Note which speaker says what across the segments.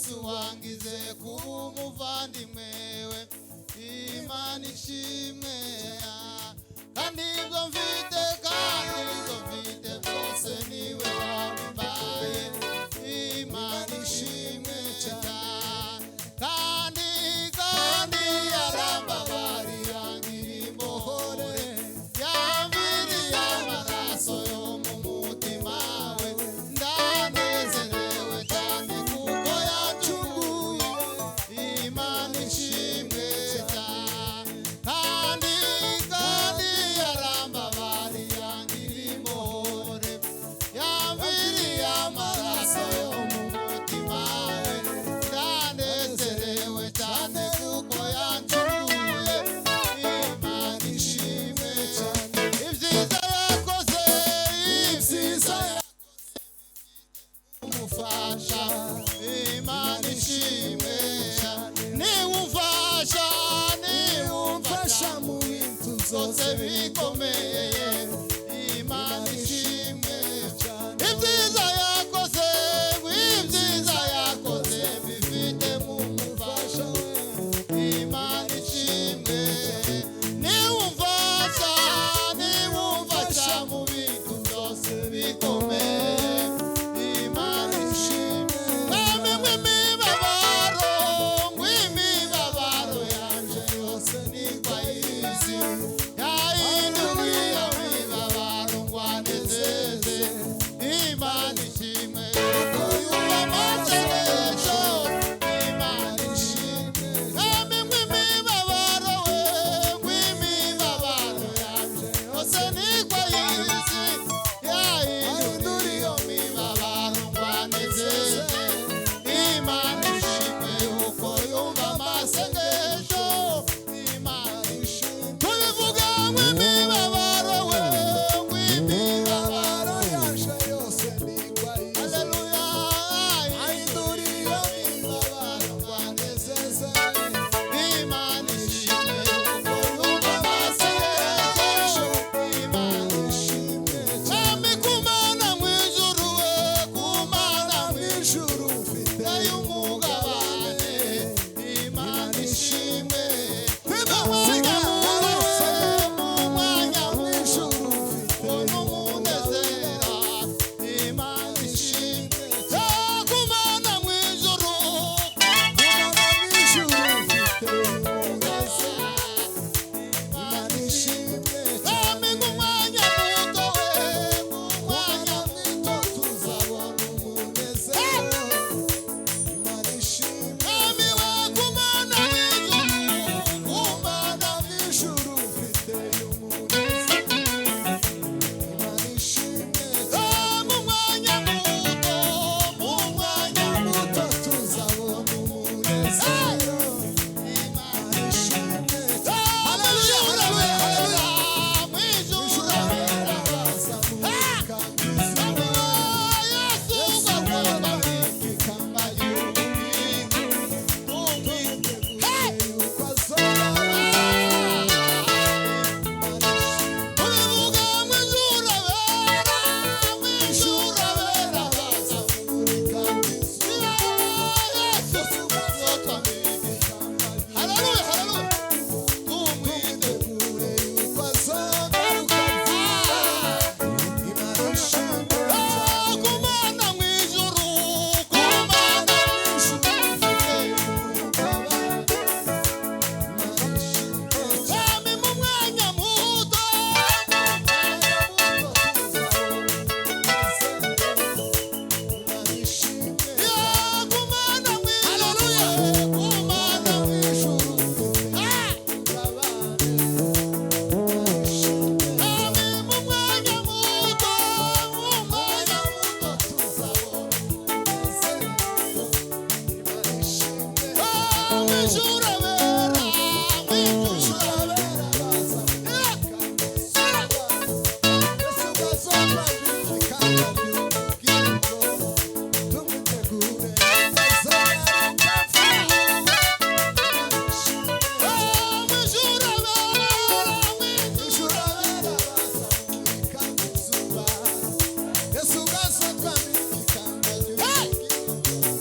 Speaker 1: Yesu wangize kuba umuvandimwe we, Imana ishimwe. Kandi ibyo mfite byose niwe wabimbaye, Imana ishimwe cyane. Kandi yarambabariye angira imbohore, yamviriye amaraso yo mu mutima we, ndanezerewe cyane kuko yancunguye, Imana ishimwe cyane. Kandi yarambabariye angira imbohore, yamviriye amaraso yo mu mutima we, ndanezerewe cyane kuko yancunguye, Imana ishimwe cyane. Ibyiza yakoze umufasha, Imana ishimwe cyane. Niwumfasha mu bintu byose bikomeye, Imana ishimwe cyane. Ibyiza yakoze bifite mu mufasha we, Imana ishimwe. Niwumfasha mu bintu byose bikomeye, Imana ishimwe. Mwami w'imibabaro yanje yose niko ayizi, yahinduriye imibabaro ngo anezeze, Imana ishimwe. Kuko yumva amasengesho, Imana ishimwe. Mwami w'imibabaro yanje yose niko ayizi, yahinduriye imibabaro ngo anezeze, Imana ishimwe. Kuko yumva amasengesho, Imana ishimwe. Tubivuga w'imibabaro yaje yose niko ayizi, haleluya, yahinduriye imibabaro ngo anezeze, Imana ishimwe. Kuko yumva amasengesho, Imana ishimwe. Mwami kumana mw'ijuru ufite umugabane, Imana ishimwe. Mu mwanya w'ijuru ufite n'umunezero, Imana ishimwe. Kumana mw'ijuru ufite umunezero, Imana ishimwe. Mwami mu mwanya muto tuzabona umunezero, Imana ishimwe. Mwami we kumana mw'ijuru ufite umunezero, Imana ishimwe. Mu mwanya muto tuzabona umunezero, Imana ishimwe. Haleluya, haleluya, haleluya. Mw'ijuru abera bazamurika izuba, Yesu agomba ikamba y'ubugingo, tumwitegure yuko azoba. Tubivuga mw'ijuru abera bazamurika izuba, Yesu azotwambika ikamba y'ubugingo, haleluya, haleluya. Tumwitegure yuko azogaruka vuba, Imana ishimwe. Kumana mw'ijuru ufite umugabane, Imana ishimwe. Mwami mu mwanya muto Imana ishimwe. Kumana mw'ijuru ufite umugabane, Imana ishimwe. Mwami mu mwanya muto tuzabona umunezero, Imana ishimwe. Mw'ijuru abera bazamurika izuba, Yesu azotwambika ikamba y'ubugingo, tumwitegure yuko azogaruka vuba, Imana ishimwe. Mw'ijuru abera bazamurika izuba, Yesu azotwambika ikamba y'ubugingo,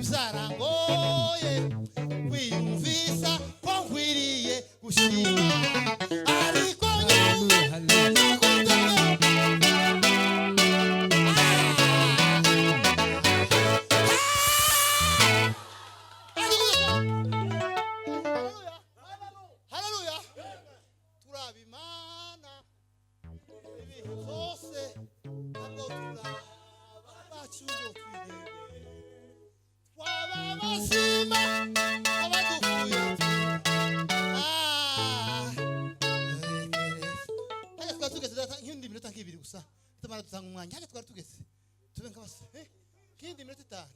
Speaker 1: byarangoye wiyumvisa ko nkwiriye gushima ariko nyuma haleluya turabimana ibihe byose ntabwo turabacungo twirebe twaba bazima abadukuye hajya twari tugeze nk'indi minota nk'ibiri gusa tumara dutanga umwanya hajya twari tugeze tube nk'abasa nk'indi minota itanu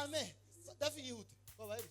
Speaker 1: amen dafi yihute babaye